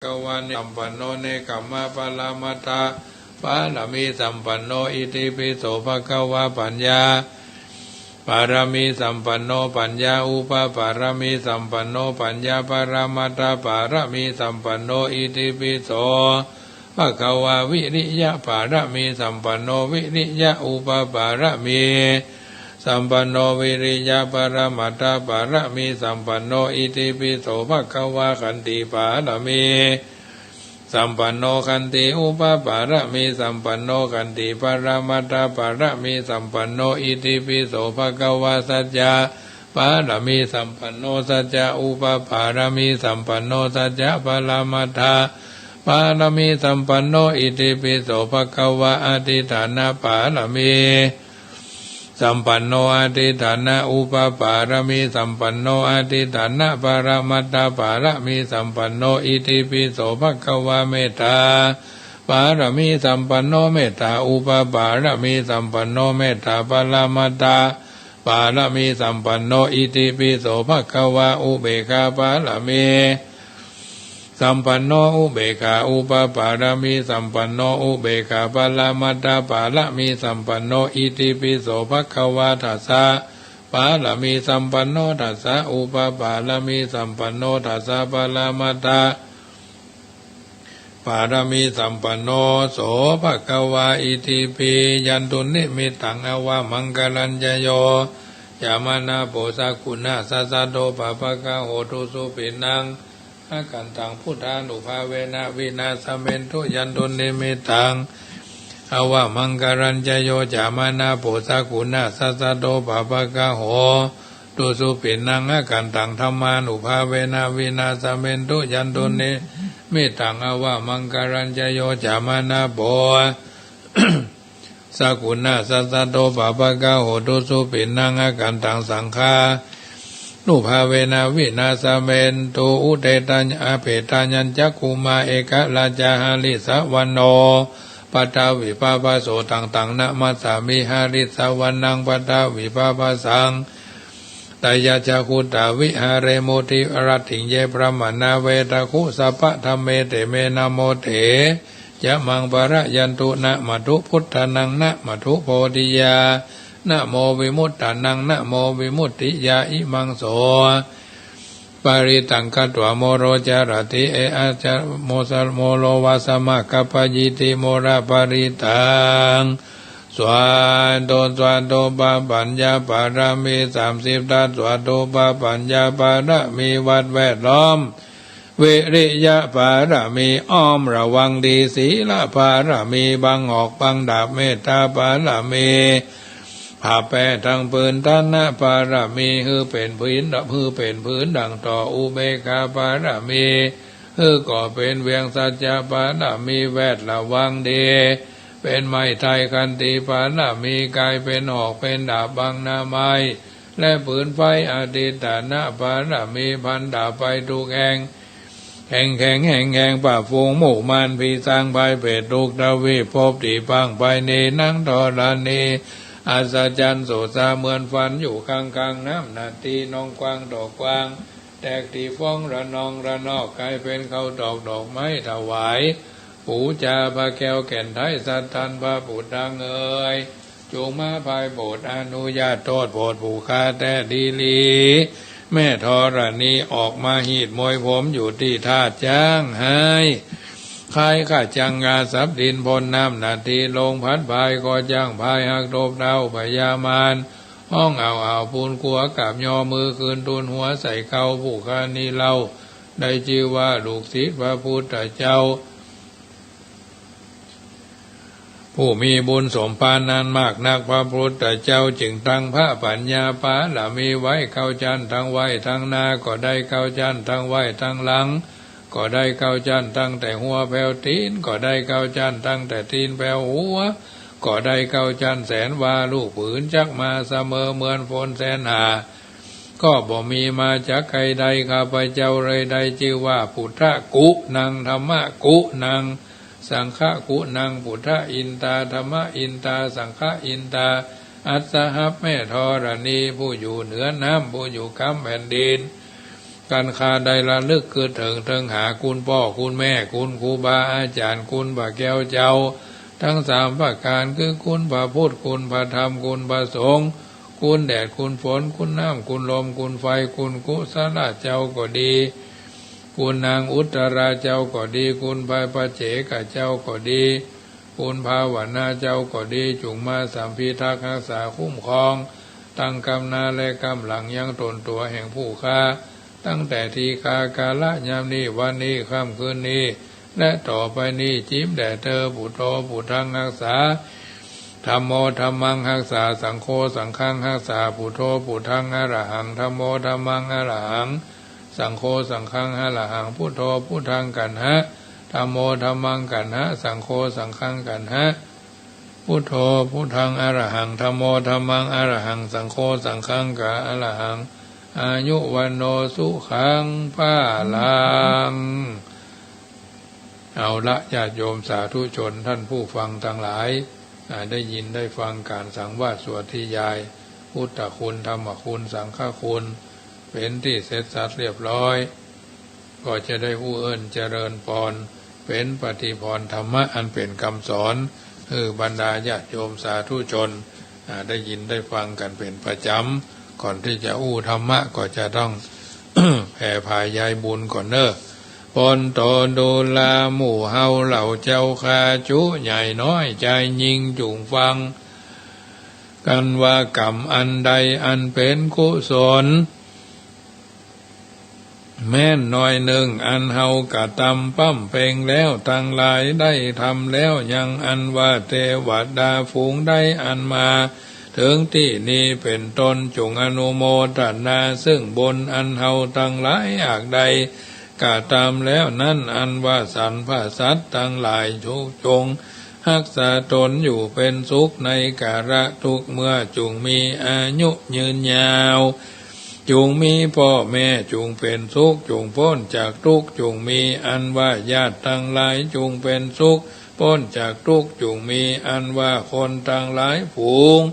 กวานิสัมปันโนเนกัมมาปะลามัตตาปาลามีสัมปันโนอิติปิโสภะคะวะปัญญาปารมีสัมปันโนปัญญาอุปปารมีสัมปันโนปัญญาปารามัตตาปารมีสัมปันโนอิติปิโสภะคะวะวิริยะปารมีสัมปันโนวิริยะอุปปารมีสัมปันโนวิริยะปรมัตถะปารมีสัมปันโนอิติปิโสภะคะวะขันติปารมีสัมปันโนขันติอุปปารมีสัมปันโนขันติปรมัตถะปารมีสัมปันโนอิติปิโสภะคะวะสัจจะปารมีสัมปันโนสัจจะอุปปารมีสัมปันโนสัจจะปรมัตถะปารมีสัมปันโนอิติปิโสภะคะวะอธิฐานะปารมีสัมปันโนอธิฐานะอุปปารมีสัมปันโนอธิฐานะปรมัตถปารมีสัมปันโนอิติปิโสภะคะวะเมตตาปารมีสัมปันโนเมตตาอุปปารมีสัมปันโนเมตตาปรมัตถปารมีสัมปันโนอิติปิโสภะคะวะอุเบกขาปารมีสัมปันโนอุเบกขาอุปปารมีสัมปันโนอุเบกขาปรมัตถปารมีสัมปันโนอิติปิโสภะคะวะทัสสะปารมีสัมปันโนทัสสะอุปปารมีสัมปันโนทัสสะปรมัตถปารมีสัมปันโนโสภะคะวะอิติปิยันตุนิมิตังอวะมังคลัญญโยยามานาโปสะกุณะสัสสะโตปะภะคะโหตุสุปินังอากันตังพุทธานุภาเวนะวินาสเมนตุยันตุนิมิตังอวะมังคลัญญโยจามานาโปสะกุณะสัสสะโตปะภะคะโหตุสุปินังอากันตังธัมมานุภาเวนะวินาสเมนตุยันตุนิมิตังอวะมังคลัญญโยจามานาโปสะกุณะสัสสะโตปะภะคะโหตุสุปินังอากันตังสังฆานุภาเวนะวินาสเมนตุอุเทตัญอเพตัญญจักขุมาเอกลาจาหาริสวันโนปัตตาวิภาปโสตังนะมัสสามิหาริสวันนังปัตตาวิภาปสังตายาจักขุตาวิหาเรโมติอรติเยพระมนาเวตคุสัพพะธรรมเมเตเมนะโมเถยะมังปะระยันตุนะมะทุพุทธานังนะมะทุโพธิยานะโมวิมุตตานังนะโมวิมุตติยาอิมังโสปาริตังคัตวะโมโรจารติเออาจาโมสโมโลวาสมะกัปปยิติโมระปาริตังสวาโตสวาโตปะปัญญาปารามี30ทัศสวาโตปะปัญญาปารามีวัดแวดล้อมวิริยะปารามีอ้อมระวังดีศีลปารามีบังออกบังดาบเมตตาปารามีผาแปะทางปืนท่านนะปารามีฮือเป็นพื้นฮือเป็นพื้นดังต่ออุเบกขาปารามีฮือก่อเป็นเวียงสัจจะปารามีแวดระวังดีเป็นไม้ไทยคันติปารามีกายเป็นออกเป็นดาบบังนาไม้และปืนไฟอดิตานะปารามีพันดาบไปทุกแห่งแห่งแห่งป่าฟูงหมู่มานพีสร้างภายเปตทุกทวีภพที่พังไปในนังทรณีอาศจรรย์โสซาเหมือนฝันอยู่ข้างน้ำนาทีน้องกวางดอกกวางแตกที่ฟ้องระนองระนอกกลายเป็นเขาดอกไม้ถวายปูจาพระแก้วแก่นไทยสัตตันพระบุตรดังจงมาภายโบสถ์อนุญาตโทษโปรดผู้ฆ่าแต่ดีลีแม่ธรณีออกมาหีดมวยผมอยู่ที่ท่าจ้างให้ใครข้าจังงาสับดินพลน้ำนาทีลงพัดพายก็จ้างพายหักโดบดาวพยามานห้องเอาปูนกัวกับยอมือคืนตุนหัวใส่เขาผู้คานีเล่าได้ชื่อว่าลูกศิษย์พระพุทธเจ้าผู้มีบุญสมภารนานมากนักพระพุทธเจ้าจึงตั้งพระปัญญาปาละมีไว้เข้าจันทั้งไว้ทั้งนาก็ได้เข้าจันทั้งไว้ทั้งหลังก็ได้เข้าจันตั้งแต่หัวแผ่วตีนก็ได้เข้าจันตั้งแต่ตีนแผ่วหัวก็ได้เข้าจันแสนวาลูกผืนจักมาเสมอเหมือนฝนแสนหาก็บ่มีมาจากใครใดข้าพเจ้าเลยได้ชื่อว่าพุทธกุนังธรรมกุนังสังฆกุนังพุทธอินตาธรรมอินตาสังฆอินตาอัสสหัพแม่ธรณีผู้อยู่เหนือน้ำผู้อยู่กำแผ่นดิน การคาใดระลึกคือถึงหาคุณพ่อคุณแม่คุณครูบาอาจารย์คุณพระแก้วเจ้าทั้งสามประการคือคุณพระพุทธคุณพระธรรมคุณพระสงฆ์คุณแดดคุณฝนคุณน้ำคุณลมคุณไฟคุณกุศลเจ้าก็ดีคุณนางอุตราเจ้าก็ดีคุณพระปัจเจกเจ้าก็ดีคุณภาวนาเจ้าก็ดีจุงมาสัมพิทักษ์รักษาคุ้มครองตั้งกำนาและกำหลังยังตนตัวแห่งผู้ค้าตั้งแต่ทีฆากาละยามนี้วันนี้ค่ำคืนนี้และต่อไปนี้จิ้มแด่เธอปุโตปุถังรักษาธัมโมธัมมังรักษาสังโฆสังฆังรักษาปุโตปุถังอรหังธัมโมธัมมังอรหังสังโฆสังฆังอรหังพุทโธพุทธังกันหะธัมโมธัมมังกันหะสังโฆสังฆังกันหะพุทโธพุทธังอรหังธัมโมธัมมังอรหังสังโฆสังฆังกะอรหังอายุวันโนสุขังภาลังเอาละญาติโยมสาธุชนท่านผู้ฟังทั้งหลายได้ยินได้ฟังการสังวาสสวดที่ยายพุทธคุณธรรมคุณสังฆคุณเป็นที่เสร็จสัดเรียบร้อยก็จะได้ผู้เอิ้นเจริญพรเป็นปฏิพรธรรมะอันเป็นคำสอนบรรดาญาติโยมสาธุชนได้ยินได้ฟังกันเป็นประจำก่อนที่จะธรรมะก็จะต้อง แผ่พายายบุญก่อนเนอะปนโตดูลาหมู่เฮาเหล่าเจ้าคาจุใหญ่น้อยใจยิงจุงฟังกันว่ากรรมอันใดอันเป็นกุศลแม่นน้อยหนึ่งอันเฮากะตำปั้มเพ่งแล้วทั้งหลายได้ทำแล้วยังอันว่าเทวดาฝูงได้อันมาถึงที่นี้เป็นต้นจงอนุโมทนาซึ่งบุญอันเฮาทั้งหลายอยากใดกะตามแล้วนั่นอันว่าสรรพสัตว์ทั้งหลายทุกจงรักษาตนอยู่เป็นสุขในกาละทุกเมื่อจงมีอายุยืนยาวจงมีพ่อแม่จงเป็นสุขจงพ้นจากทุกข์จงมีอันว่าญาติทั้งหลายจงเป็นสุขพ้นจากทุกข์จงมีอันว่าคนทั้งหลายฝูง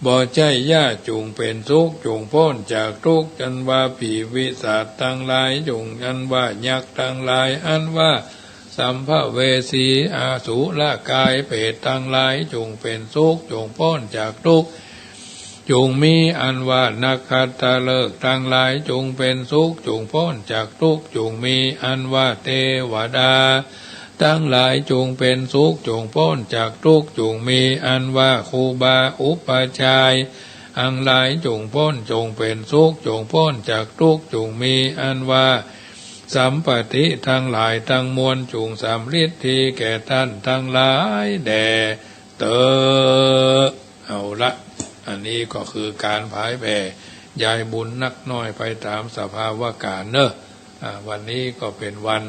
บ่ใจญาติจงเป็นสุขจงพ้นจากทุกข์อันว่าผีวิสัตทั้งหลายจงอันว่ายักษ์ทั้งหลายอันว่าสัมภเวสีอาสูรกายเปรตทั้งหลายจงเป็นสุขจงพ้นจากทุกข์จงมีอันว่านักขัตฤกษ์ทั้งหลายจงเป็นสุขจงพ้นจากทุกข์จงมีอันว่าเทวดาทั้งหลายจงเป็นสุขจงพ้นจากทุกข์จงมีอันว่าครูบาอุปชัยอังหลายจงพ้นจงเป็นสุขจงพ้นจากทุกข์จงมีอันว่าสัมปติทั้งหลายทั้งมวลจงสำฤทธิแก่ท่านทั้งหลายแด่เตอเอาละอันนี้ก็คือการผายแผ่ยายบุญนักน้อยไปตามสภาวะการเนอะวันนี้ก็เป็นวัน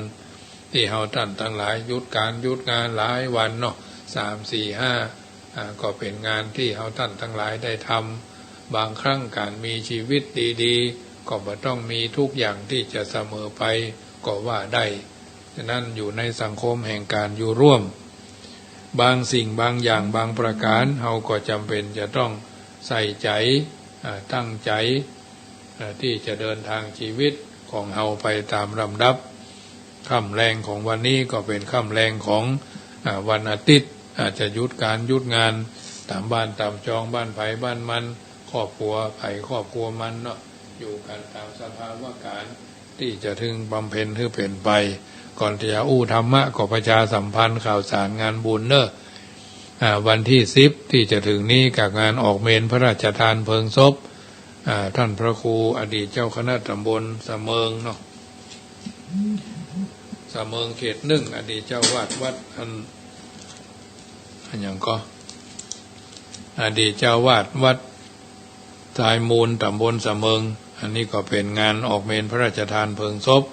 ที่เฮาท่านทั้งหลายหยุดการหยุดงานหลายวันเนาะ3 4 5ก็เป็นงานที่เฮาท่านทั้งหลายได้ทำบางครั้งการมีชีวิตดีๆก็บ่ต้องมีทุกอย่างที่จะเสมอไปก็ว่าได้ฉะนั้นอยู่ในสังคมแห่งการอยู่ร่วมบางสิ่งบางอย่างบางประการเฮาก็จำเป็นจะต้องใส่ใจตั้งใจที่จะเดินทางชีวิตของเฮาไปตามลำดับค่ำแรงของวันนี้ก็เป็นค่ำแรงของวันอาทิตย์อาจจะหยุดการหยุดงานตามบ้านตามจองบ้านไผ่บ้านมันครอบครัวไผ่ครอบครัวมันเนาะอยู่กันตามสภาวะการที่จะถึงบำเพ็ญให้เป็นไปก่อนที่จะธรรมะก็ประชาสัมพันธ์ข่าวสารงานบุญเนอะวันที่10ที่จะถึงนี้กับงานออกเมนพระราชทานเพลิงศพท่านพระครูอดีตเจ้าคณะตำบลสะเมิงเนาะสะเมิงเขต1อดีตเจ้าวาดวัดอันอย่างก็อดีตเจ้าวาดวัดสายมูลตำบลสะเมิงอันนี้ก็เป็นงานออกเมนพระราชทานเพลิงศพ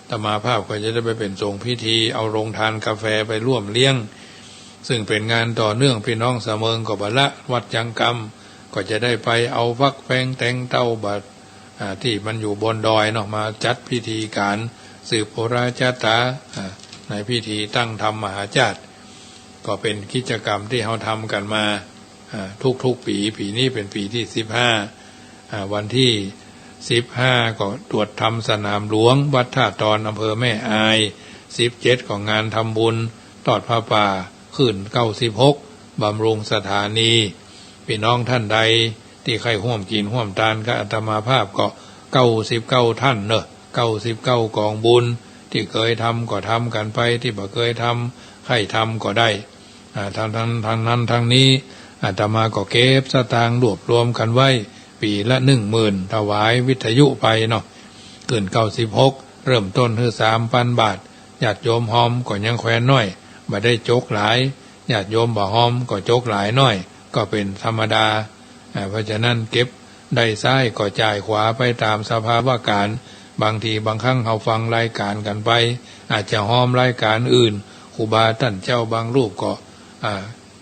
อาตมาภาพก็จะได้ไปเป็นทรงพิธีเอาโรงทานกาแฟไปร่วมเลี้ยงซึ่งเป็นงานต่อเนื่องพี่น้องสะเมิงก็บัดละวัดจังกรรมก็จะได้ไปเอาฟักแฟงแตงเต้าบัดที่มันอยู่บนดอยเนาะมาจัดพิธีการสืบโบราณชาตาในพิธีตั้งธรรมมหาชาติก็เป็นกิจกรรมที่เราทำกันมาทุกปีนี้เป็นปีที่15วันที่ 15ก็ตรวจทำสนามหลวงวัดท่าตอนอำเภอแม่อาย17ก็งานทำบุญทอดผ้าป่าขึ้น96บำรุงสถานีพี่น้องท่านใดที่ใครร่วมกินร่วมทานกับอาตมาภาพก็99ท่านเนอะ99กองบุญที่เคยทำก็ทำกันไปที่บ่เคยทำใครทำก็ได้ทางนั้นทางนี้อาตมาก็เก็บสตางค์รวบรวมกันไว้ปีละ 10,000 ถวายวิทยุไปเนาะขึ้น96เริ่มต้นคือ 3,000 บาทญาติโยมหอมก็ยังแควนน้อยบ่ได้จกหลายญาติโยมบ่หอมก็จกหลายน้อยก็เป็นธรรมดาเพราะฉะนั้นเก็บได้ซ้ายก็จ่ายขวาไปตามสภาวะการบางทีบางครั้งเราฟังรายการกันไปอาจจะหอมรายการอื่นครูบาท่านเจ้าบางรูปก็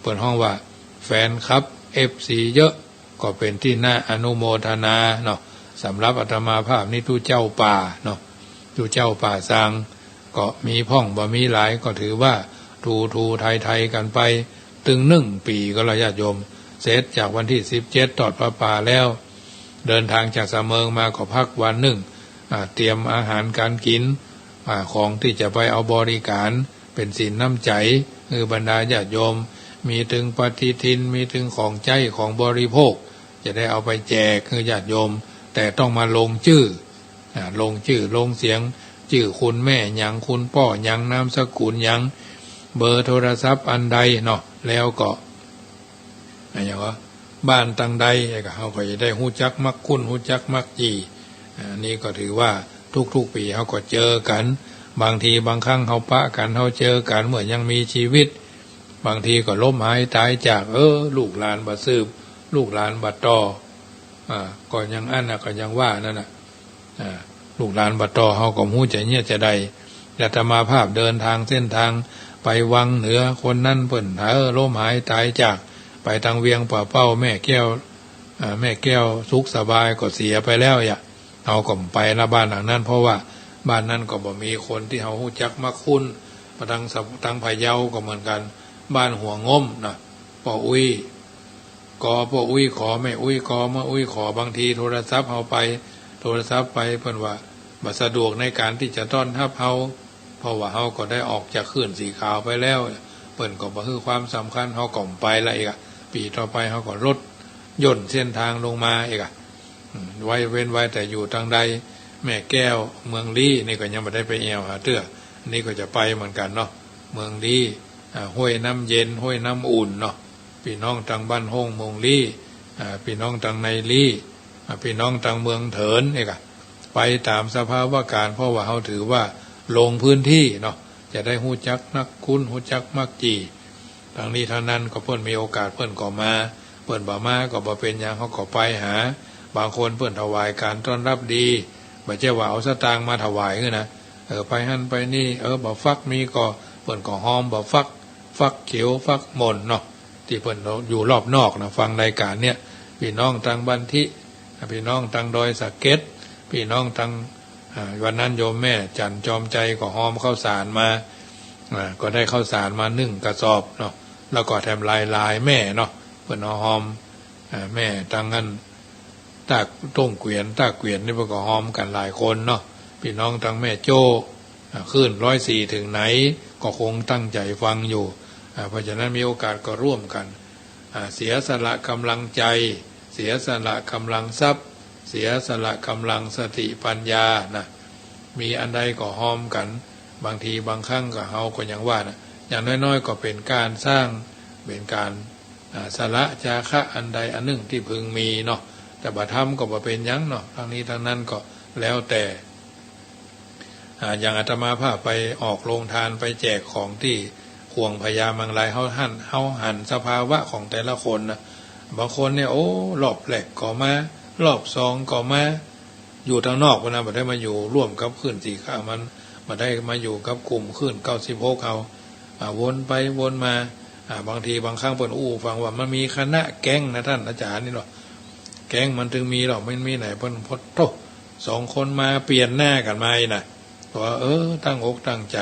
เปิดห้องว่าแฟนครับ FC เยอะก็เป็นที่น่าอนุโมทนาเนาะสำหรับอาตมาภาพนี่ทูเจ้าป่าเนาะทูเจ้าป่าสร้างก็มีพ่องบ่มีหลายก็ถือว่าทูไทยกันไปตึง1 ปีก็ระยะโยมเสร็จจากวันที่17ตอดประป่าแล้วเดินทางจากสะเมิงมาก็พักวันหนึ่งเตรียมอาหารการกินของที่จะไปเอาบริการเป็นสินน้ำใจคือบรรดาญาติโยมมีถึงปฏิทินมีถึงของใจของบริโภคจะได้เอาไปแจกคือญาติโยมแต่ต้องมาลงชื่อลงเสียงชื่อคุณแม่หยังคุณพ่อหยังนามสกุลหยังเบอร์โทรศัพท์อันใดเนาะแล้วก็อะไรวะบ้านตังใดก็เขาก็จะได้ฮู้จักมักคุ้นฮู้จักมักจีอันนี้ก็ถือว่าทุกปีเขาก็เจอกันบางทีบางครั้งเขาปะกันเขาเจอกันเมื่อยังมีชีวิตบางทีก็ล้มหายตายจากลูกหลานบ่สืบลูกหลานบ่ต่อก็ยังอันน่ะก็ยังว่านั่นน่ะลูกหลานบ่ต่อเขาก็ฮู้ใจเนี่ยจะได้อาตมาภาพเดินทางเส้นทางไปวังเหนือคนนั้นเพิ่นล้มหายตายจากไปทางเวียงป่าเป้าแม่แก้วสุขสบายก็เสียไปแล้วเอาก็ไปละบ้านหลังนั้นเพราะว่าบ้านนั้นก็บ่มีคนที่เฮาฮู้จักมักคุ้นทางพะเยาก็เหมือนกันบ้านหัวงมนะพ่ออุ้ยขอแม่อุ้ยขอมาอุ้ยขอบางทีโทรศัพท์เฮาไปเพิ่นว่าบ่สะดวกในการที่จะต้อนรับเฮาเพราะว่าเฮาก็ได้ออกจากขื่นสีขาวไปแล้วเพิ่นก็บ่ให้ความสำคัญเฮาก็ไปละอีกปีต่อไปเฮาก็ลดย่นเส้นทางลงมาอีกไว้แต่อยู่ทางใดแม่แก้วเมืองลี้นี่ก็ยังไม่ได้ไปแอวหาเตื้อนี่ก็จะไปเหมือนกันเนาะเมืองลี้ห้วยน้ำเย็นห้วยน้ำอุ่นเนาะพี่น้องทางบ้านห้องเมืองลี้พี่น้องทางในลี้พี่น้องทางเมืองเถินนี่ก็ไปตามสภาวะการเพราะว่าเขาถือว่าลงพื้นที่เนาะจะได้ฮู้จักนักคุ้นฮู้จักมักจีทางนี้ทางนั้นก็เพิ่นมีโอกาสเพิ่นก็มาเพิ่นบ่มาก็บ่เป็นหยังเขาก็ไปหาบางคนเพิ่นถวายการต้อนรับดีบ่ใช่ว่าเอาสตางค์มาถวายนะไปหั่นไปนี่บ่ฟักมีก็เพิ่นก็หอมบ่ฟักเขียวฟักหม่นเนาะที่เพิ่นอยู่รอบนอกนะฟังรายการเนี่ยพี่น้องทางบันทิพี่น้องทางดอยสะเก็ดพี่น้องทางวันนั้นโยมแม่จันจอมใจก็หอมข้าวสารมาก็ได้ข้าวสารมา1 กระสอบเนาะแล้วก็แถมลายแม่เนาะเพิ่นหอมแม่ทางนั้นตากต้งเกวียนนี่เพิ่นก็หอมกันหลายคนเนาะพี่น้องทางแม่โจ้ขึ้น104ถึงไหนก็คงตั้งใจฟังอยู่เพราะฉะนั้นมีโอกาสก็ร่วมกันเสียสละกำลังใจเสียสละกำลังทรัพย์เสียสละกำลังสติปัญญานะมีอันใดก็หอมกันบางทีบางครั้งก็เฮาก็อย่างว่านะอย่างน้อยๆก็เป็นการสร้างเป็นการสละจาคะอันใดอันหนึ่งที่พึงมีเนาะแต่บ่ทำก็บ่เป็นหยังเนาะทางนี้ทางนั้นก็แล้วแต่อย่างอาตมาภาพไปออกโรงทานไปแจกของที่ห่วงพญามังรายเฮาหันสภาวะของแต่ละคนนะบางคนเนี่ยรอบแรกก็มารอบ2ก็มาอยู่ทางนอกนะบ่ได้มาอยู่ร่วมกับขึ้นสีขาวมันบ่ได้มาอยู่กับกลุ่มขึ้น96เขาวนไปวนมาบางทีบางครั้งเพิ่นฟังว่ามันมีคณะแก๊งนะท่านอาจารย์นี่หรอแก๊งมันถึงมีหรอกไม่มีไหนเพิ่นพดโต2 คนมาเปลี่ยนหน้ากันมาน่ะว่าตั้งอกตั้งใจ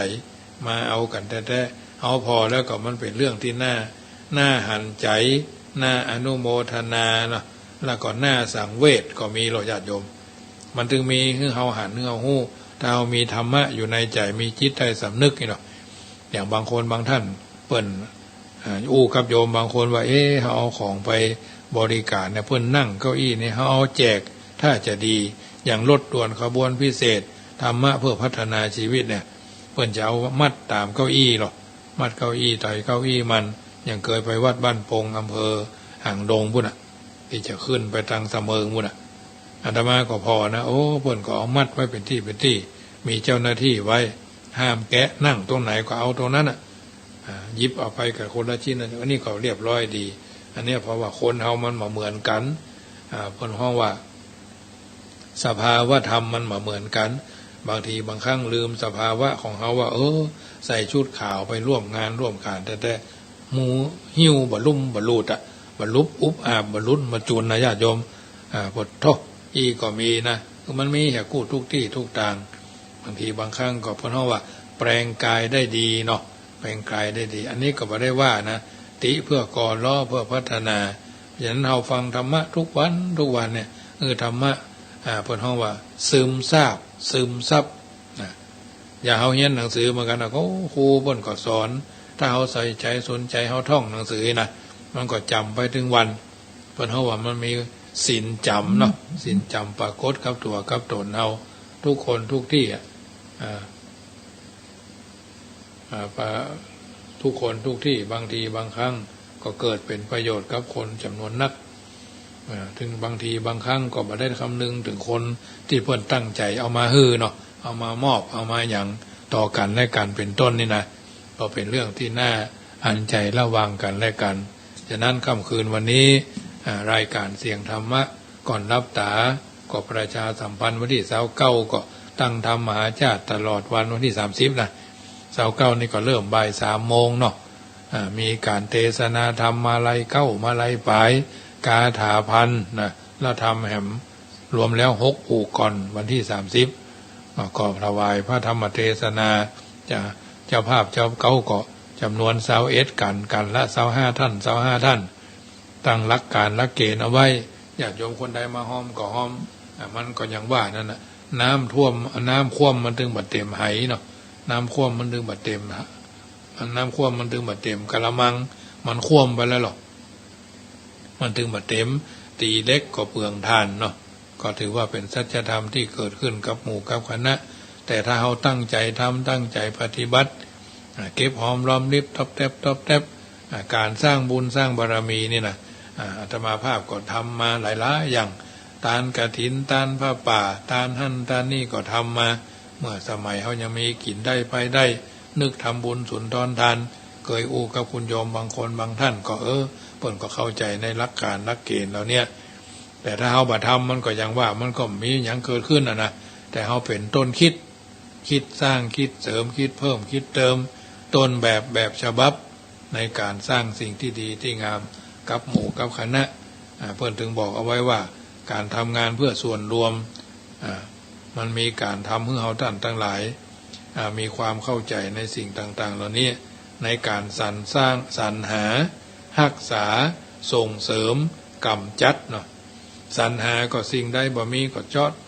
มาเอากันแท้ๆเอาพอแล้วก็มันเป็นเรื่องที่น่าหันใจน่าอนุโมทนาเนาะแล้วก็น่าสังเวชก็มีหรอญาติโยม มันถึงมีคือเฮาหันเฮาฮู้ถ้าเฮามีธรรมะอยู่ในใจมีจิตใจสำนึกนี่เนาะอย่างบางคนบางท่านเปิ้นอู้กับโยมบางคนว่าเฮาเอาของไปบริการเนี่ยเพิ่นนั่งเก้าอี้นี่เฮาเอาแจกถ้าจะดีอย่างรถด่วนขบวนพิเศษธรรมะเพื่อพัฒนาชีวิตเนี่ยเพิ่นจะเอามัดตามเก้าอี้หรอกมัดเก้าอี้ต่อยเก้าอี้มันอย่างเคยไปวัดบ้านปงอำเภอหางดงพุ่นน่ะที่จะขึ้นไปทางเสมิงพุ่นน่ะอาตมาก็พอนะเพิ่นก็เอามัดไว้เป็นที่มีเจ้าหน้าที่ไว้ห้ามแกะนั่งตรงไหนก็เอาตรงนั้นน่ะหยิบเอาไปกับคนละชิ้นอันนี้ก็เรียบร้อยดีอันนี้เพราะว่าคนเฮามันมาเหมือนกันเพิ่นฮ้องว่าสภาวะธรรมมันมาเหมือนกันบางทีบางครั้งลืมสภาวะของเฮาว่าใส่ชุดขาวไปร่วมงานร่วมการแต่หมูหิ้วบะลุ่มบะลูดบะลุบอุบอาบบะลุ้นมาจูนนะญาติโยมปดทอีก็มีนะมันมีแห่กู้ทุกที่ทุกทางบางทีบางครั้งก็เพิ่นฮ้องว่าแปลงกายได้ดีเนาะแปลงกายได้ดีอันนี้ก็บ่ได้ว่านะติเพื่อก่อล้อเพื่อพัฒนาอย่างนั้นเราฟังธรรมะทุกวันเนี่ยธรรมะเพิ่นฮ้องว่าซึมซับอย่าเฮาเรียนหนังสือเหมือนกันนะครูเพิ่นก็สอนถ้าเฮาใส่ใจสนใจเฮาท่องหนังสือนะมันก็จำไปถึงวันเพิ่นฮ้องว่ามันมีศีลจำเนาะศีลจำปรากฏกับตัวกับตนเฮาทุกคนทุกที่ทุกคนทุกที่บางทีบางครั้งก็เกิดเป็นประโยชน์กับคนจำนวนนักถึงบางทีบางครั้งก็บ่ได้คำนึงถึงคนที่เพิ่นตั้งใจเอามาฮื้อเนาะเอามามอบเอามาอย่างต่อกันและกันเป็นต้นนี่นะก็เป็นเรื่องที่น่าอันใจระวังกันและกันฉะนั้นค่ำคืนวันนี้รายการเสียงธรรมะก่อนรับตาก็ประชาสัมพันธ์วันที่29ก็ตั้งธรรมมหาชาติตลอดวันที่30นะ29นี่ก็เริ่มบ่าย 3 โมงเนาะมีการเทศนาธรรมมาลัยเก้ามาลัยปลายกาถาพันนะแล้วทำแหมรวมแล้ว6อู่ก่อนวันที่30ก็ถวายพระธรรมเทศนาเจ้าภาพเจ้าเก้าก็จำนวน21กันละ25ท่านตั้งหลักการหลักเกณฑ์เอาไว้ญาติโยมคนใดมาห้อมก็ห้อมมันก็อย่างว่านั่นน่ะน้ำท่วมน้ำท่วมมันถึงบัดเต็มไหเนาะน้ำท่วมมันถึงบัดเต็มน้ำท่วมมันถึงบัดเต็มกะละมังมันท่วมไปแล้วหรอกมันถึงบัดเต็มตีเล็กก็เปลืองทานเนาะก็ถือว่าเป็นสัจธรรมที่เกิดขึ้นกับหมู่กับคณะแต่ถ้าเราตั้งใจทำตั้งใจปฏิบัติเก็บหอมรอมริบทบแทบการสร้างบุญสร้างบารมีนี่นะอาตมาภาพก็ทำมาหลายอย่างทานกฐินทานผ้าป่าทานหั่นทานนี่ก็ทำมาเมื่อสมัยเขายังมีกินได้ไปได้นึกทำบุญสุนทรทานเคยอู้กับคุณโยมบางคนบางท่านก็เพิ่นก็เข้าใจในหลักการหลักเกณฑ์แล้วเนี่ยแต่ถ้าเขาบ่ทำมันก็ยังว่ามันก็มีอย่างเกิดขึ้นนะแต่เขาเป็นต้นคิดสร้างคิดเสริมคิดเพิ่มคิดเติมต้นแบบฉบับในการสร้างสิ่งที่ดีที่งามกับหมู่กับคณะเพิ่นถึงบอกเอาไว้ว่าการทำงานเพื่อส่วนรวมมันมีการทำให้เราท่านทั้งหลายมีความเข้าใจในสิ่งต่างๆเหล่านี้ในการสรรหารักษาส่งเสริมกำจัดเนาะสรรหาก็สิ่งใดบ่มีก็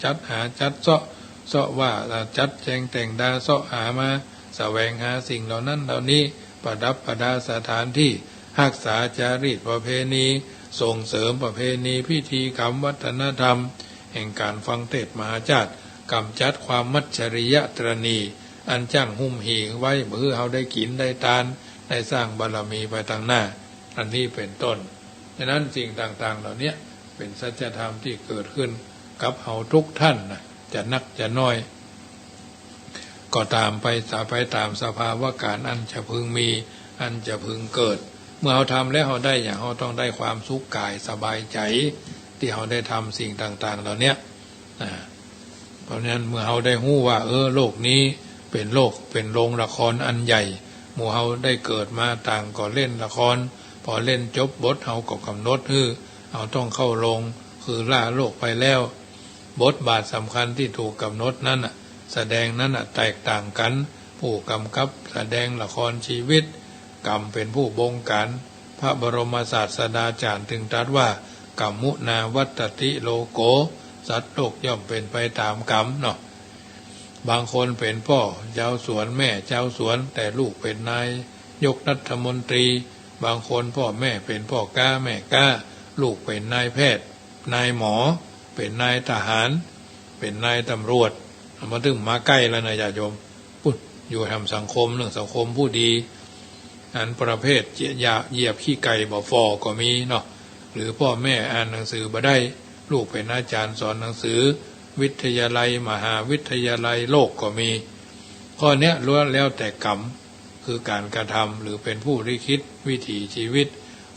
จัดหาจัดเสาะว่าจัดแจงแต่งดาเสาะหามาแสวงหาสิ่งเหล่านั้นเหล่านี้ประดับประดาสถานที่รักษาจารีตประเพณีส่งเสริมประเพณีพิธีกรรมวัฒนธรรมแห่งการฟังเทศน์มหาชาติกำจัดความมัจฉริยะตรณีอันจ้างหุ่มหีงไว้เพื่อเขาได้กินได้ทานได้สร้างบารมีไปทางหน้าอันนี้เป็นต้นฉะนั้นสิ่งต่างๆเหล่านี้เป็นสัจธรรมที่เกิดขึ้นกับเขาทุกท่านนะจะนักจะน้อยก็ตามไปตามสภาวะการอันจะพึงมีอันจะพึงเกิดเมื่อเขาทำแล้วเขาได้อย่างเขาต้องได้ความสุขกายสบายใจที่เขาได้ทำสิ่งต่างๆเหล่านี้เพราะฉะนั้นเมื่อเขาได้รู้ว่าโลกนี้เป็นโรงละครอันใหญ่หมู่เขาได้เกิดมาต่างก็เล่นละครพอเล่นจบบทเขาก็กำหนดเขาต้องเข้าโรงคือล่าโลกไปแล้วบทบาทสำคัญที่ถูกกำหนดนั้นแสดงนั้นแตกต่างกันผู้กำกับแสดงละครชีวิตกรรมเป็นผู้บงการพระบรมศาสดาจารย์ถึงตรัสว่ากัมมุนาวัตติโลโก สัตว์โลกย่อมเป็นไปตามกรรมเนาะบางคนเป็นพ่อเจ้าสวนแม่เจ้าสวนแต่ลูกเป็นนายยกรัฐมนตรีบางคนพ่อแม่เป็นพ่อกล้าแม่กล้าลูกเป็นนายแพทย์นายหมอเป็นนายทหารเป็นนายตำรวจมาถึงมาใกล้แล้วนะญาติโยมปุ๊บอยู่ทำสังคมเรื่องสังคมผู้ดีอันประเภทเหยียบขี้ไก่บ่ฟอก็มีเนาะหรือพ่อแม่อ่านหนังสือบ่ได้ลูกเป็นอาจารย์สอนหนังสือวิทยาลัยมหาวิทยาลัยโลกก็มีข้อเนี้ยล้วนแล้วแต่กรรมคือการกระทำหรือเป็นผู้ลิขิตวิถีชีวิต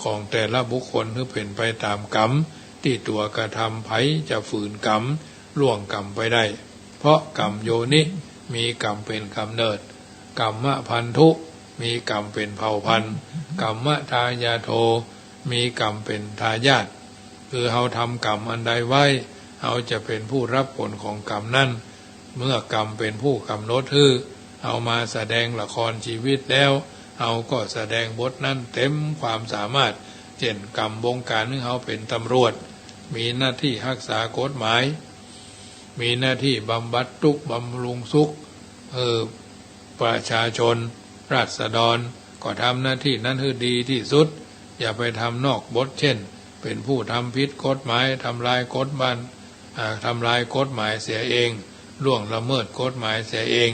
ของแต่ละบุคคลที่เป็นไปตามกรรมที่ตัวกระทำไผจะฝืนกรรมล่วงกรรมไปได้เพราะกรรมโยนิมีกรรมเป็นกำเนิดกรรมพันธุมีกรรมเป็นเผ่าพันธุ์กรรมทายาโทมีกรรมเป็นทายาทคือเราทำกรรมอันใดไว้เราจะเป็นผู้รับผลของกรรมนั้นเมื่อกรรมเป็นผู้กำหนดเอามาแสดงละครชีวิตแล้วเราก็แสดงบทนั้นเต็มความสามารถเช่นกรรมบงการที่เราเป็นตำรวจมีหน้าที่รักษากฎหมายมีหน้าที่บำบัดทุกข์บำรุงสุขประชาชนราษฎรก็ทำหน้าที่นั้นให้ดีที่สุดอย่าไปทำนอกบทเช่นเป็นผู้ทำผิดกฎหมายทำลายกฎบ้านทำลายกฎหมายเสียเองล่วงละเมิดกฎหมายเสียเอง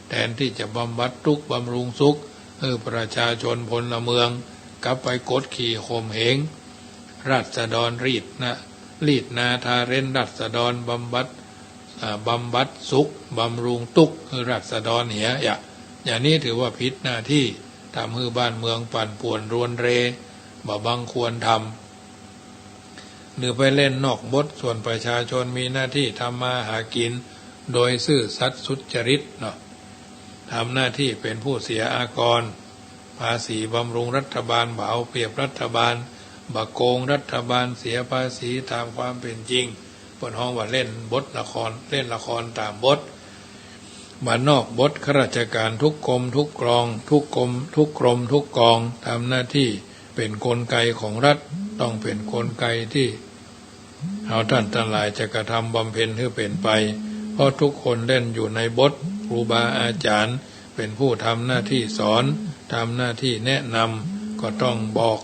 แทนที่จะบำบัดทุกข์บำรุงสุขประชาชนพลเมืองกลับไปกดขี่ข่มเหงราษฎรรีดนาทาเร้นราษฎรบำบัดสุขบำรุงทุกข์ราษฎรเหียอย่างนี้ถือว่าผิดหน้าที่ทำให้บ้านเมืองปั่นป่วนรวนเรบังควรทำหรือไปเล่นนอกบทส่วนประชาชนมีหน้าที่ทำมาหากินโดยซื่อสัตย์สุจริตเนาะทำหน้าที่เป็นผู้เสียอากรภาษีบำรุงรัฐบาลเอาเปรียบรัฐบาลโกงรัฐบาลเสียภาษีตามความเป็นจริงบนห้องว่าเล่นบทละครเล่นละครตามบทมานอกบทข้าราชการทุกกรมทุกกองทุกกรมทุกกองทำหน้าที่เป็นกลไกของรัฐต้องเป็นกลไกที่เอาท่านทั้งหลายจะกระทำบำเพ็ญให้เป็นไปเพราะทุกคนเล่นอยู่ในบทครูบาอาจารย์เป็นผู้ทำหน้าที่สอนทำหน้าที่แนะนำก็ต้องบอก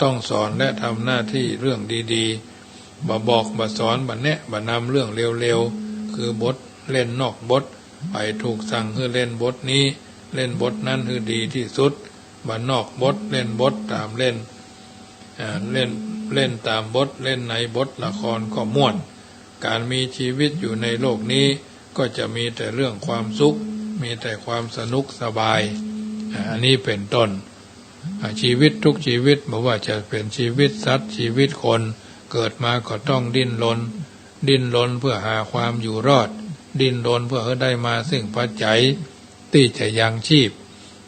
ต้องสอนและทำหน้าที่เรื่องดีๆบอกสอนแนะนำเรื่องเร็วๆคือบทเล่นนอกบทไปถูกสั่งให้เล่นบทนี้เล่นบทนั้นให้ดีที่สุดนอกบทเล่นบทตามเล่นตามบทเล่นในบทละครก็ม่วนการมีชีวิตอยู่ในโลกนี้ก็จะมีแต่เรื่องความสุขมีแต่ความสนุกสบายอันนี้เป็นต้นชีวิตทุกชีวิตไม่ว่าจะเป็นชีวิตสัตว์ชีวิตคนเกิดมาก็ต้องดิ้นรนเพื่อหาความอยู่รอดดิ้นรนเพื่อให้ได้มาซึ่งปัจจัยที่จะยังชีพ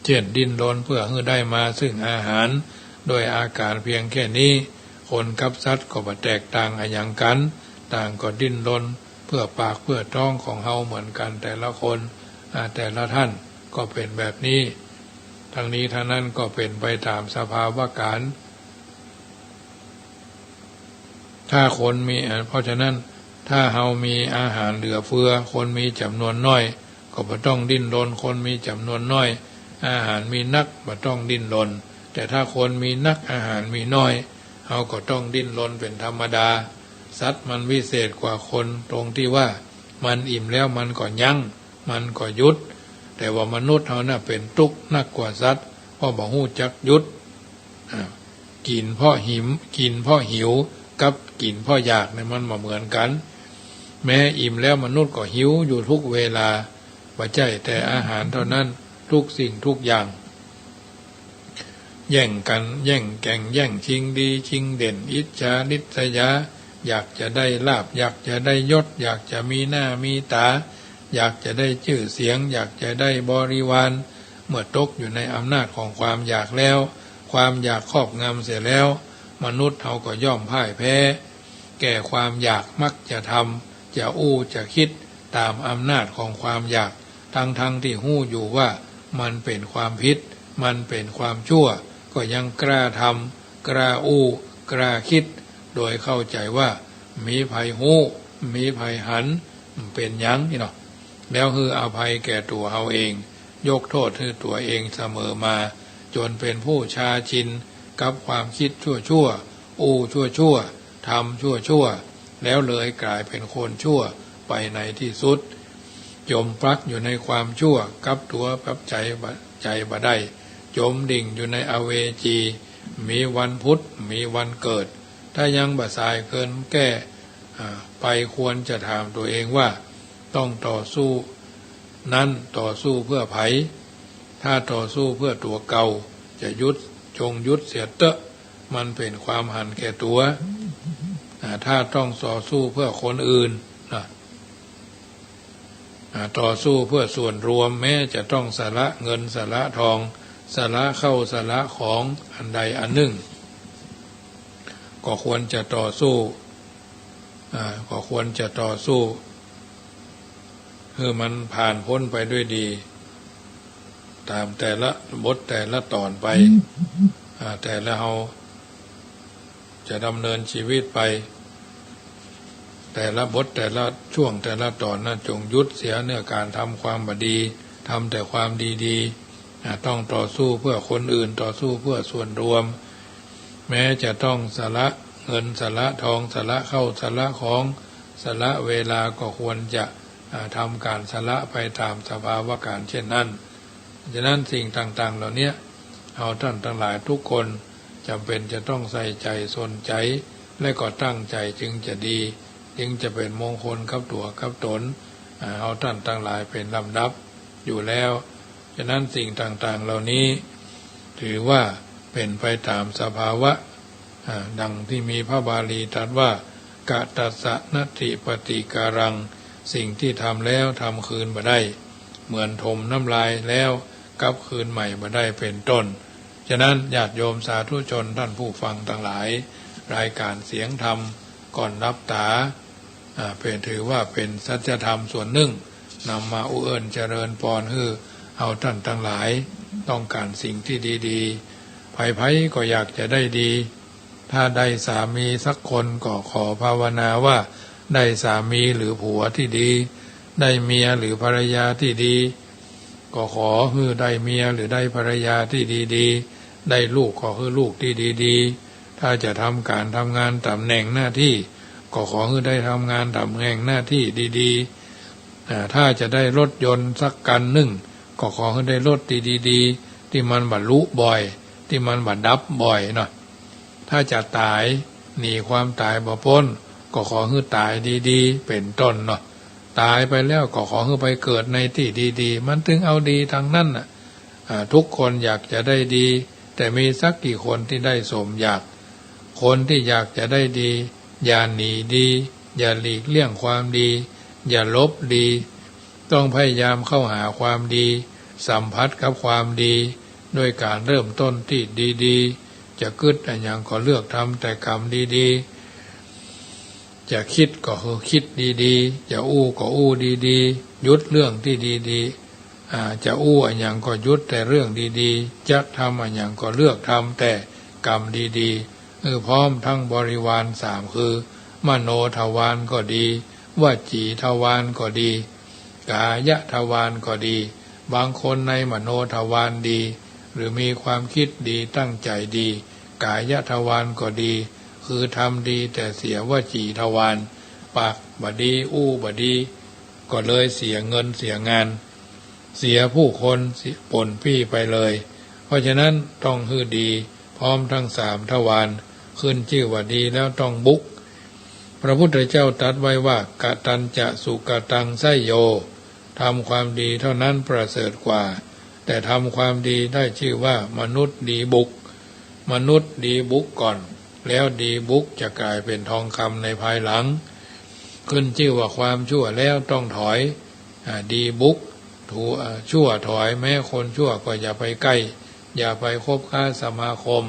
เช่นดิ้นรนเพื่อให้ได้มาซึ่งอาหารโดยอาการเพียงแค่นี้คนกับสัตว์ก็บ่แตกต่างอย่างกันต่างก็ดิ้นรนเพื่อปากเพื่อท้องของเฮาเหมือนกันแต่ละคนแต่ละท่านก็เป็นแบบนี้ทั้งนี้ทั้งนั้นก็เป็นไปตามสภาวะการถ้าคนมีเพราะฉะนั้นถ้าเฮามีอาหารเหลือเฟือคนมีจำนวนน้อยก็บ่ต้องดิ้นรนคนมีจำนวนน้อยอาหารมีนักบ่ต้องดิ้นรนแต่ถ้าคนมีนักอาหารมีน้อยเฮาก็ต้องดิ้นรนเป็นธรรมดาสัตว์มันวิเศษกว่าคนตรงที่ว่ามันอิ่มแล้วมันก็ยั้งมันก็หยุดแต่ว่ามนุษย์เฮาน่ะเป็นทุกข์นักกว่าสัตว์เพราะบ่ฮู้จักหยุดกินเพราะหิวกับกินเพราะอยากเนี่ยมันบ่เหมือนกันแม้อิ่มแล้วมนุษย์ก็หิวอยู่ทุกเวลาบ่ใช่แต่อาหารเท่านั้นทุกสิ่งทุกอย่างแย่งกันแย่งแก่งแย่งชิงดีชิงเด่นอิจฉาริษยาอยากจะได้ลาภอยากจะได้ยศอยากจะมีหน้ามีตาอยากจะได้ชื่อเสียงอยากจะได้บริวารเมื่อตกอยู่ในอำนาจของความอยากแล้วความอยากครอบงำเสียแล้วมนุษย์เขาก็ย่อมพ่ายแพ้แก่ความอยากมักจะทำจะจะคิดตามอำนาจของความอยากทั้งที่หู้อยู่ว่ามันเป็นความผิดมันเป็นความชั่วก็ยังกล้าทำกล้ากล้าคิดโดยเข้าใจว่ามีภัยหู้ มีภัยหันเป็นหยังนี่เนาะแล้วคืออภัยแก่ตัวเราเองยกโทษให้ตัวเองเสมอมาจนเป็นผู้ชาชินกับความคิดชั่วชั่วทำชั่วแล้วเลยกลายเป็นคนชั่วไปในที่สุดจมปลักอยู่ในความชั่วกับตัวกับใจบ่ได้จมดิ่งอยู่ในอเวจีมีวันพุธมีวันเกิดถ้ายังบ่สายเกินแก้ไปควรจะถามตัวเองว่าต้องต่อสู้นั้นต่อสู้เพื่อไผถ้าต่อสู้เพื่อตัวเก่าจะจงยุดเสียเตอะมันเป็นความหันแก่ตัวถ้าต้องต่อสู้เพื่อคนอื่นต่อสู้เพื่อส่วนรวมแม้จะต้องสละเงินสละทองสละเข้าสละของอันใดอันหนึ่งก็ควรจะต่อสู้คือมันผ่านพ้นไปด้วยดีตามแต่ละบทแต่ละตอนไปแต่ละเราจะดำเนินชีวิตไปแต่ละบทแต่ละช่วงแต่ละตอนนั้นจงยุดเสียเนื้อการทำความบดีทำแต่ความดีๆต้องต่อสู้เพื่อคนอื่นต่อสู้เพื่อส่วนรวมแม้จะต้องสละเงินสละทองสละเข้าสละของสละเวลาก็ควรจะทำการสละไปตามสภาวะการเช่นนั้นฉะนั้นสิ่งต่างๆเหล่านี้เอาท่านทั้งหลายทุกคนจำเป็นจะต้องใส่ใจสนใจและก็ตั้งใจจึงจะดีจึงจะเป็นมงคลกับตัวกับตนเอาท่านทั้งหลายเป็นลำดับอยู่แล้วฉะนั้นสิ่งต่างๆเหล่านี้ถือว่าเป็นไปตามสภาวะดังที่มีพระบาลีตรัสว่ากะตัสสะนัตถิปฏิการังสิ่งที่ทำแล้วทำคืนบ่ได้เหมือนถมน้ำลายแล้วกลับคืนใหม่บ่ได้เป็นต้นฉะนั้นญาติโยมสาธุชนท่านผู้ฟังทั้งหลายรายการเสียงธรรมก่อนรับตาเป็นถือว่าเป็นสัจธรรมส่วนหนึ่งนำมาอุเอิญเจริญพรให้เอาท่านทั้งหลายต้องการสิ่งที่ดีๆไผๆก็อยากจะได้ดีถ้าได้สามีสักคนก็ขอภาวนาว่าได้สามีหรือผัวที่ดีได้เมียหรือภรรยาที่ดีก็ขอให้ได้เมียหรือได้ภรรยาที่ดีๆได้ลูกก็ให้ลูกที่ดีๆถ้าจะทำการทำงานตำแหน่งหน้าที่ก็ขอให้ได้ทำงานตำแหน่งหน้าที่ดีๆถ้าจะได้รถยนต์สักคันหนึ่งก็ขอให้ได้รถดีๆที่มันบรรลุบ่อยที่มันบรรดับบ่อยเนาะถ้าจะตายหนีความตายบ่พ้นก็ขอให้ตายดีๆเป็นต้นเนาะตายไปแล้วก็ขอให้ไปเกิดในที่ดีๆมันถึงเอาดีทางนั้นน่ะทุกคนอยากจะได้ดีแต่มีสักกี่คนที่ได้สมอยากคนที่อยากจะได้ดีอย่าหนีดีอย่าหลีกเลี่ยงความดีอย่าลบดีต้องพยายามเข้าหาความดีสัมผัสกับความดีโดยการเริ่มต้นที่ดีๆจะคิดอย่างก็เลือกทำแต่กรรมดีๆจะคิดก็คิดดีๆจะอู้ก็อู้ดีๆหยุดเรื่องที่ดีๆจะอู้อย่างก็หยุดแต่เรื่องดีๆจะทำอย่างก็เลือกทำแต่กรรมดีๆพร้อมทั้งบริวารสามคือมโนทวารก็ดีวจีทวารก็ดีกายทวารก็ดีบางคนในมโนทวารดีหรือมีความคิดดีตั้งใจดีกายทวารก็ดีคือทำดีแต่เสียวจีทวารปากบดีอู้บดีก็เลยเสียเงินเสียงานเสียผู้คนปนพี่ไปเลยเพราะฉะนั้นต้องฮือดีพร้อมทั้งสามทวารขึ้นชื่อว่าดีแล้วต้องบุกพระพุทธเจ้าตรัสไว้ว่ากตัญจะสุกตังไสโยทำความดีเท่านั้นประเสริฐกว่าแต่ทำความดีได้ชื่อว่ามนุษย์ดีบุกมนุษย์ดีบุกก่อนแล้วดีบุกจะกลายเป็นทองคำในภายหลังขึ้นชื่อว่าความชั่วแล้วต้องถอยดีบุกชั่วถอยแม้คนชั่วก็อย่าไปใกล้อย่าไปคบค้าสมาคม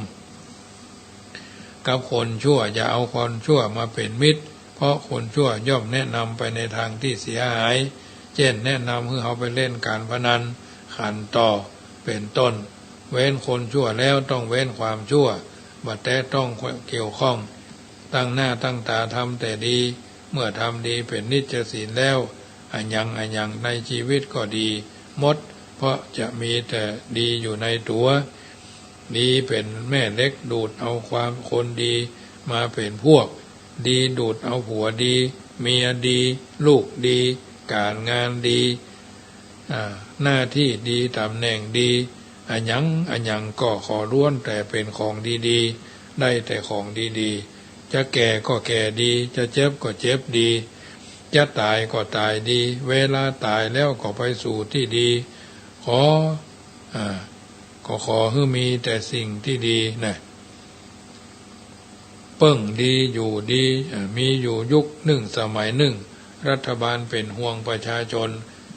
กับคนชั่วอย่าเอาคนชั่วมาเป็นมิตรเพราะคนชั่วย่อมแนะนำไปในทางที่เสียหายเช่นแนะนำให้เขาไปเล่นการพนันขันต่อเป็นต้นเว้นคนชั่วแล้วต้องเว้นความชั่วบัดแต่ต้องเกี่ยวข้องตั้งหน้าตั้งตาทำแต่ดี มื่อทำดีเป็นนิจศีลแล้วอันยังในชีวิตก็ดีหมดเพราะจะมีแต่ดีอยู่ในตัวดีเป็นแม่เล็กดูดเอาความคนดีมาเป็นพวกดีดูดเอาผัวดีเมียดีลูกดีการงานดีหน้าที่ดีตำแหน่งดีอันยังก็ขอล้วนแต่เป็นของดีๆได้แต่ของดีๆจะแก่ก็แก่ดีจะเจ็บก็เจ็บดีจะตายก็ตายดีเวลาตายแล้วก็ไปสู่ที่ดีขอให้มีแต่สิ่งที่ดีนะเปิ้งดีอยู่ดีมีอยู่ยุคหนึ่งสมัยหนึ่งรัฐบาลเป็นห่วงประชาชน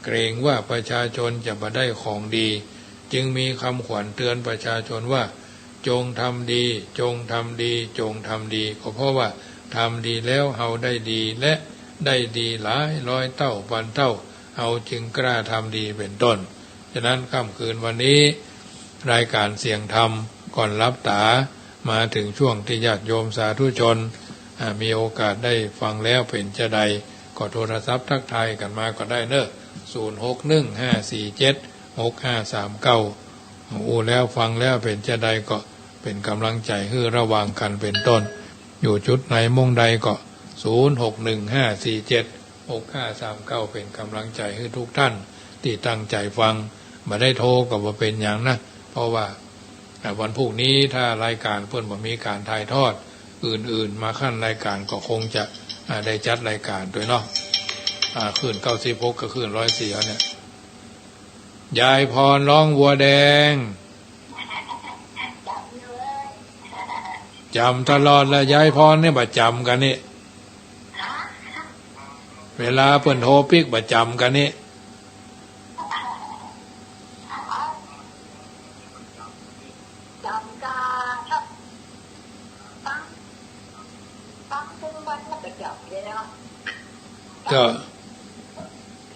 เกรงว่าประชาชนจะมาได้ของดีจึงมีคำขวัญเตือนประชาชนว่าจงทำดีจงทำดีจงทำดีก็เพราะว่าทำดีแล้วเฮาได้ดีและได้ดีหลายร้อยเท่าพันเท่าเฮาจึงกล้าทำดีเป็นต้นฉะนั้นค่ำคืนวันนี้รายการเสียงธรรมก่อนรับตามาถึงช่วงที่ญาติโยมสาธุชนมีโอกาสได้ฟังแล้วเป็นจะใดก็โทรศัพท์ทักทายกันมาก็ได้เนอะ0615476539แล้วฟังแล้วเป็นจะใดก็เป็นกำลังใจให้ระวังกันเป็นต้นอยู่จุดไหนมุ่งใดก็0615476539เป็นกำลังใจให้ทุกท่านที่ตั้งใจฟังมาได้โทรก็บ่เป็นอย่างนะเพราะว่าวันพรุ่งนี้ถ้ารายการเพิ่นบ่มีการถ่ายทอดอื่นๆมาขั้นรายการก็คงจะได้จัดรายการด้วยเนาะคืน96ก็คืน104เนี่ยยายพรร้องวัวแดงจำตลอดแล้วยายพรเนี่ยประจำกันนี่เวลาเพิ่นโทรปิกประจำกันนี่ก็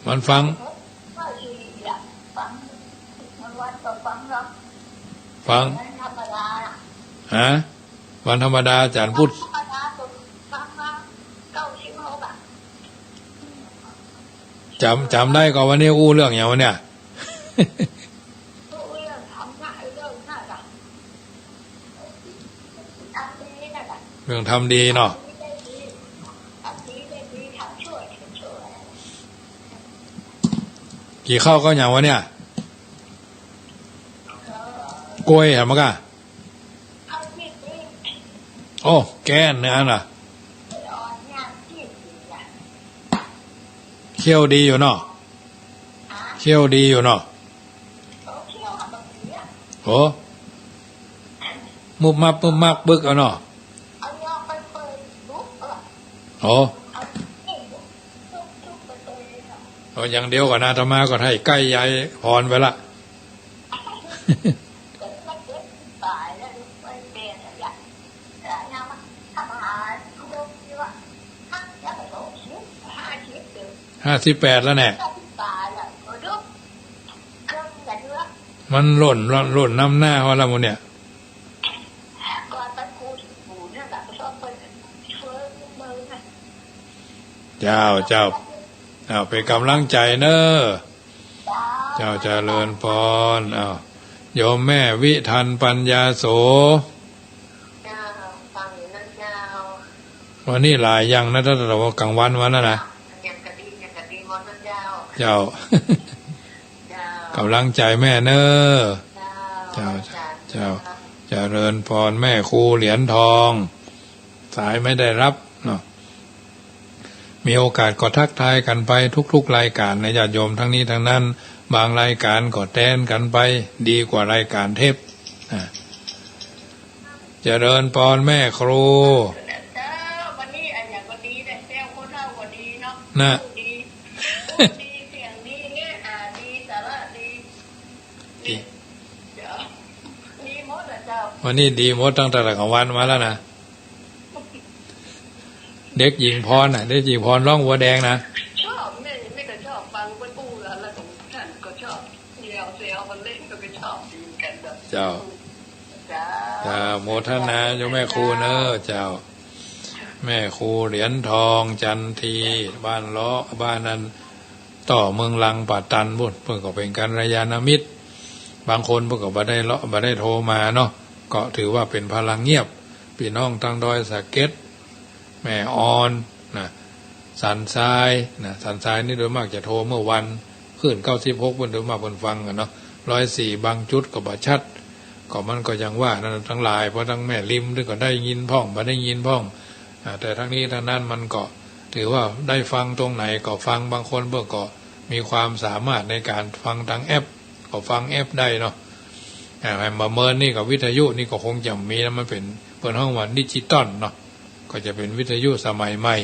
มันฟังฮะวันธรรมดาอาจารย์พูดจำได้ก็วันนี้อู้เรื่องอย่างวันเนี้ยเรื่องทำดีเนาะกี่ข้าวก็อย่างวะเนี่ยกล้วยเห็นมั้ยกะโอ้แกนเนี่ยน่ะเคี่ยวดีอยู่เนาะเคี่ยวดีอยู่เนาะโอ้มุบมับบึกเอาเนาะโอ้อย่างเดียวก่อนอาตมาก็ให้ใกล้ยายพรไปละ58แล้วแน่มันหล่นน้ำหน้าเขาละมูเนี่ยเจ้าเอาไปกำลังใจเนอะเจ้าเจริญพรเอาโยมแม่วิทันปัญญาโสวันนี้หลายอย่างนะถ้าเรากลางวันวันนั้นนะเจ้ากำลังใจแม่เนอะเจ้าเจริญพรแม่ครูเหรียญทองสายไม่ได้รับเนาะมีโอกาสก็ทักทายกันไปทุกๆรายการในญาติโยมทั้งนี้ทั้งนั้นบางรายการก็แทนกันไปดีกว่ารายการเทปเจริญพรแม่ครูวันนี้อันอย่างวันนี้เนี่ยเซลคนเท่าวันนี้เนาะนะดีเสียงดีเนี่ยดีสาระดีดีหมดอ่ะเจ้าวันนี้ดีหมดตั้งแต่กลางวันมาแล้วนะเด็กหญิงพรเด็กหญิงพรร้องวัวแดงนะชอบไม่ก็ชอบฟังเป็นปู่แล้วของท่านก็ชอบเสียวมันเล่นก็ชอบดีกันเจ้าโมทนาโยมแม่ครูเนอะเจ้า แม่ครูเหรียญทองจันทีบ้านล้อบ้านนั้นต่อเมืองลังปัตตันบุญเพื่อก็เป็นกัลยาณมิตรบางคนเพื่อก็บ่ได้เลาะบ่ได้โทรมาเนาะก็ถือว่าเป็นพลังเงียบพี่น้องทางดอยสะเก็ดแม่ออนนะสันทรายนะสันทรายนี่โดยมากจะโทรเมื่อวันขึ้น96เพิ่นโดยมากเพิ่นฟังกันเนาะ104บางจุดก็บ่ชัดก็มันก็ยังว่านั่นทั้งหลายเพราะทั้งแม่ริมด้วยก็ได้ยินพ้องบ่ได้ยินพ้องแต่ทั้งนี้ทั้งนั้นมันก็ถือว่าได้ฟังตรงไหนก็ฟังบางคนเพื่อก็มีความสามารถในการฟังทางแอปก็ฟังแอปได้เนาะมาเมินนี่กับวิทยุนี่ก็คงจะมีนะมันเป็นเปิดห้องว่าดิจิตอลเนาะก็จะเป็นวิทยุสมัยใหม่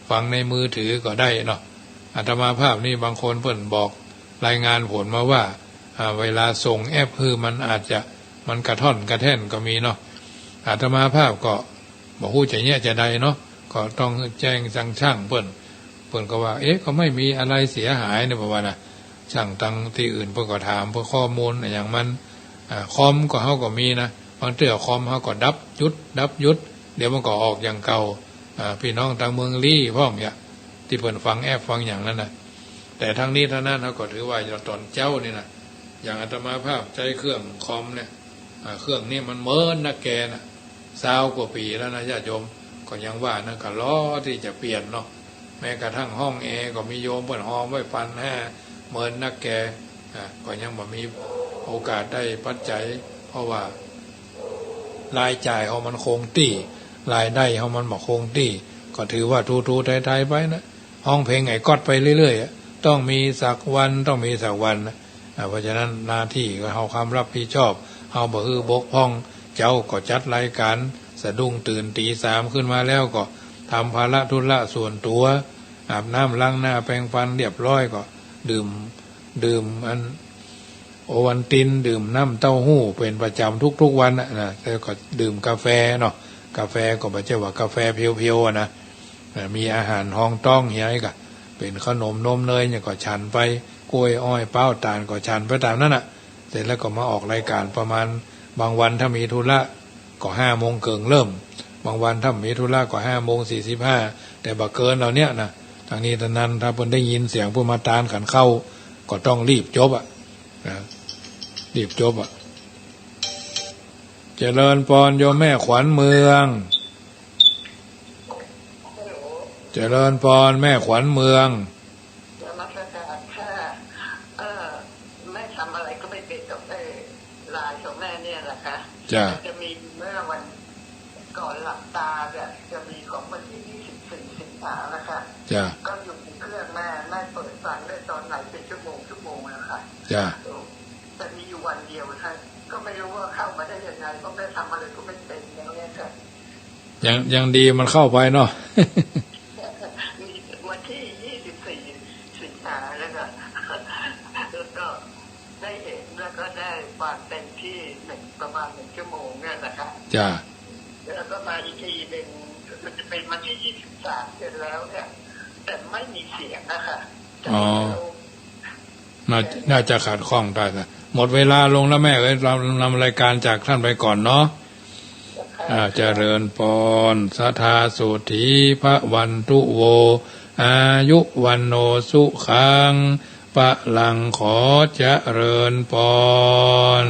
ฟังในมือถือก็ได้เนาะอาตมาภาพนี่บางคนเพิ่นบอกรายงานผลมาว่าเวลาส่งแอปคือมันอาจจะมันกระท่อนกระแท่นก็มีเนาะอาตมาภาพก็บอกฮู้จะเนี่ยจะใดเนาะก็ต้องแจ้งช่างเพิ่นก็ว่าก็ไม่มีอะไรเสียหายเนี่ยประมาณน่ะช่างตั้งที่อื่นเพิ่นก็ถามเพื่อข้อมูลอย่างมันคอมก็เฮาก็มีนะบางเทื่อคอมเฮาก็ดับยุดเดี๋ยวมันก็ออกอย่างเก่าพี่น้องทางเมืองลี่พ้องเนี่ยที่เพิ่นฟังแอปฟังอย่างนั้นน่ะแต่ทั้งนี้ทั้งนั้นเฮาก็ถือว่าตอนเจ้านี่นะอย่างอาตมาภาพใช้เครื่องคอมเนี่ยเครื่องนี้มันเมินนะแกน่ะ20 กว่าปีแล้วนะญาติโยมก็ยังว่านะก็ล้อที่จะเปลี่ยนเนาะแม้กระทั่งห้องแอร์ก็มีโยมเพิ่นห้องไว้1,500เมินนักแกก็ยังบ่มีโอกาสได้ปัจจัยเพราะว่ารายจ่ายเฮามันคงที่รายได้เฮามันบ่คงที่ก็ถือว่าทูๆไทยๆไปนะห้องเพลงไอ้ก๊อดไปเรื่อยๆต้องมีสักวันนะเพราะฉะนั้นหน้าที่ก็เฮาความรับผิดชอบเฮาบ่ฮือบกพร่องเจ้าก็จัดรายการสะดุ้งตื่นตี 3ขึ้นมาแล้วก็ทำภาระธุระส่วนตัวอาบน้ำล้างหน้าแปรงฟันเรียบร้อยก็ดื่มอันโอวัลตินดื่มน้ำเต้าหู้เป็นประจำทุกวันนะแล้วก็ดื่มกาแฟเนาะกาแฟก็ไม่ใช่ว่ากาแฟเพียวๆนะมีอาหารห้องต้องเฮียก็เป็นขนมนมเนยเนี่ยก็ฉันไปกล้วยอ้อยเป้าตาลก็ฉันไปตามนั้นน่ะเสร็จแล้วก็มาออกรายการประมาณบางวันถ้ามีธุระก็5 โมงเกิงเริ่มบางวันถ้ามีธุระก็5 โมง 45แต่บ่เกินเราเนี่ยนะทางนี้ทางนั้นถ้าเพิ่นได้ยินเสียงผู้มาตานขันเข้าก็ต้องรีบจบรีบจบเจริญพรโยมแม่ขวัญเมืองเจริญพรแม่ขวัญเมืองแม่ทำอะไรก็ไม่เป็นกับลายของแม่เนี่ยแหละค่ะจะมีเมื่อวันก่อนหลับตาเนี่ยจะมีของวันที่24 สิงหานะคะก็อยู่ในเครื่องแม่เปิดฟังได้ตอนไหนเป็นชั่วโมงนะคะแต่มีอยู่วันเดียวค่ะก็ไม่รู้ว่าเข้ามาได้ยังไงก็ไม่ทำอะไรก็ไม่เป็นอย่างนี้ค่ะยังดีมันเข้าไปเนาะวันที่24 สิงหาแล้วก็ได้เห็นแล้วก็ได้ฟังเต็มที่ประมาณ1 ชั่วโมงเนี่ยนะคะแล้วก็มาอีกทีหนึ่งมันจะเป็นวันที่23เสร็จแล้วเนี่ยแต่ไม่มีเสียงนะคะน่าจะขาดข้องได้นะหมดเวลาลงแล้วแม่เรานำรายการจากท่านไปก่อนเนาะเจริญพรสัทธาสุธีพระวันตุโวอายุวันโนสุขังปะลังขอเจริญพร